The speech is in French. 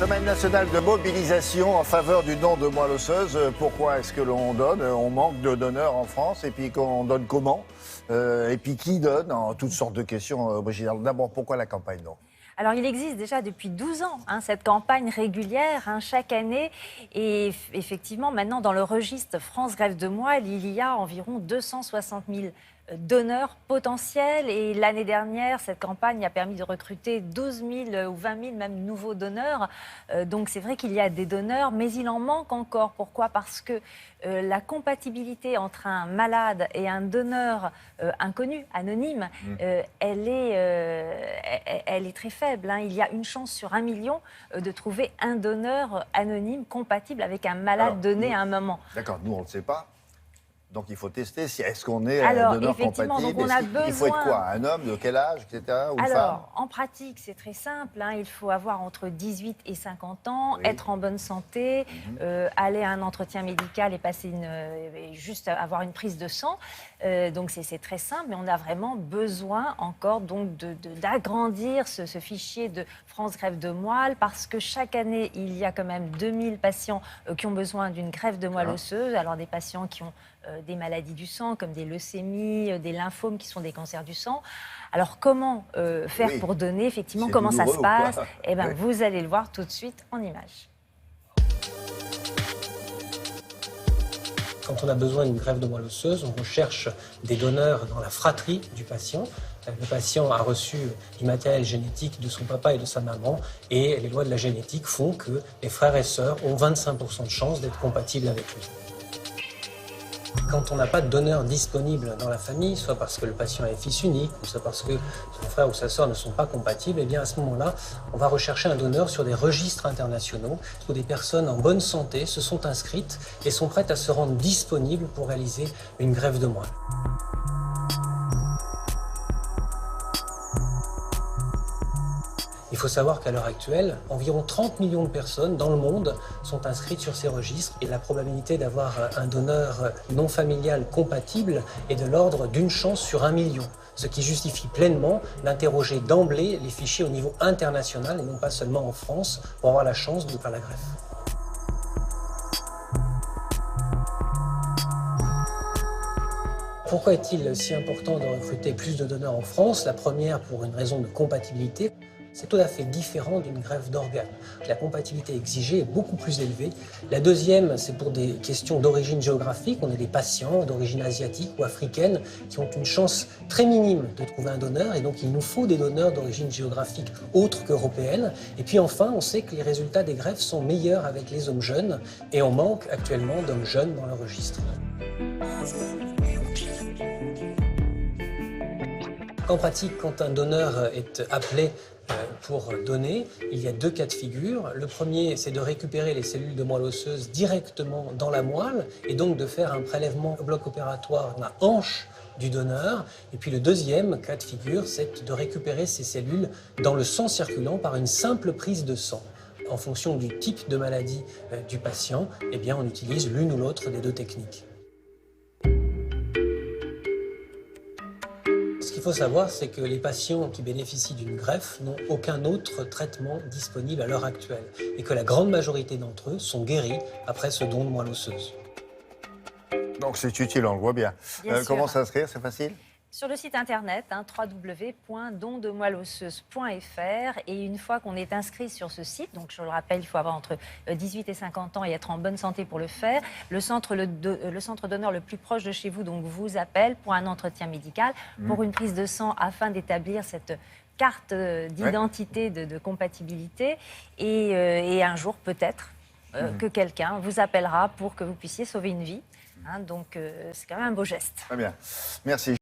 Semaine nationale de mobilisation en faveur du don de moelle osseuse. Pourquoi est-ce que l'on donne? On manque de donneurs en France. Et puis qu'on donne comment? Et puis qui donne? Toutes sortes de questions originales. D'abord, pourquoi la campagne non? Alors, il existe déjà depuis 12 ans cette campagne régulière chaque année. Et effectivement, maintenant, dans le registre France Greffe de Moelle, il y a environ 260 000 donneurs potentiels. Et l'année dernière, cette campagne a permis de recruter 12 000 ou 20 000 même nouveaux donneurs. Donc, c'est vrai qu'il y a des donneurs, mais il en manque encore. Pourquoi? Parce que la compatibilité entre un malade et un donneur inconnu, anonyme, elle est très faible. Il y a une chance sur 1 million de trouver un donneur anonyme compatible avec un malade donné à un moment. D'accord, nous on ne le sait pas. Donc il faut tester si est-ce qu'on est Alors, un donneur effectivement, compatible. donc on a besoin... Il faut être quoi? Un homme de quel âge, etc. Ou une femme? Alors, en pratique, c'est très simple. Il faut avoir entre 18 et 50 ans, être en bonne santé, aller à un entretien médical et passer juste avoir une prise de sang. Donc, c'est très simple, mais on a vraiment besoin encore donc d'agrandir ce fichier de France Greffe de Moelle parce que chaque année, il y a quand même 2000 patients qui ont besoin d'une greffe de moelle osseuse. Alors, des patients qui ont des maladies du sang, comme des leucémies, des lymphomes qui sont des cancers du sang. Alors, comment faire pour donner, effectivement, comment ça se passe? Eh bien, vous allez le voir tout de suite en images. Quand on a besoin d'une greffe de moelle osseuse, on recherche des donneurs dans la fratrie du patient. Le patient a reçu du matériel génétique de son papa et de sa maman et les lois de la génétique font que les frères et sœurs ont 25% de chances d'être compatibles avec lui. Quand on n'a pas de donneur disponible dans la famille, soit parce que le patient est fils unique, ou soit parce que son frère ou sa sœur ne sont pas compatibles, et bien à ce moment-là, on va rechercher un donneur sur des registres internationaux où des personnes en bonne santé se sont inscrites et sont prêtes à se rendre disponibles pour réaliser une greffe de moelle. Il faut savoir qu'à l'heure actuelle, environ 30 millions de personnes dans le monde sont inscrites sur ces registres et la probabilité d'avoir un donneur non familial compatible est de l'ordre d'une chance sur 1 million, ce qui justifie pleinement d'interroger d'emblée les fichiers au niveau international et non pas seulement en France pour avoir la chance de faire la greffe. Pourquoi est-il si important de recruter plus de donneurs en France? La première, pour une raison de compatibilité. C'est tout à fait différent d'une greffe d'organes. La compatibilité exigée est beaucoup plus élevée. La deuxième, c'est pour des questions d'origine géographique. On a des patients d'origine asiatique ou africaine qui ont une chance très minime de trouver un donneur et donc il nous faut des donneurs d'origine géographique autre qu'européenne. Et puis enfin, on sait que les résultats des greffes sont meilleurs avec les hommes jeunes et on manque actuellement d'hommes jeunes dans le registre. En pratique, quand un donneur est appelé pour donner, il y a deux cas de figure. Le premier, c'est de récupérer les cellules de moelle osseuse directement dans la moelle et donc de faire un prélèvement au bloc opératoire dans la hanche du donneur. Et puis le deuxième cas de figure, c'est de récupérer ces cellules dans le sang circulant par une simple prise de sang. En fonction du type de maladie du patient, eh bien, on utilise l'une ou l'autre des deux techniques. Ce qu'il faut savoir, c'est que les patients qui bénéficient d'une greffe n'ont aucun autre traitement disponible à l'heure actuelle et que la grande majorité d'entre eux sont guéris après ce don de moelle osseuse. Donc c'est utile, on le voit bien. Comment s'inscrire? C'est facile? Sur le site internet, www.dondemouelleosseuse.fr, et une fois qu'on est inscrit sur ce site, donc je le rappelle, il faut avoir entre 18 et 50 ans et être en bonne santé pour le faire, le centre donneur le plus proche de chez vous donc vous appelle pour un entretien médical, pour une prise de sang afin d'établir cette carte d'identité de compatibilité et un jour peut-être que quelqu'un vous appellera pour que vous puissiez sauver une vie. Donc c'est quand même un beau geste. Très bien. Merci.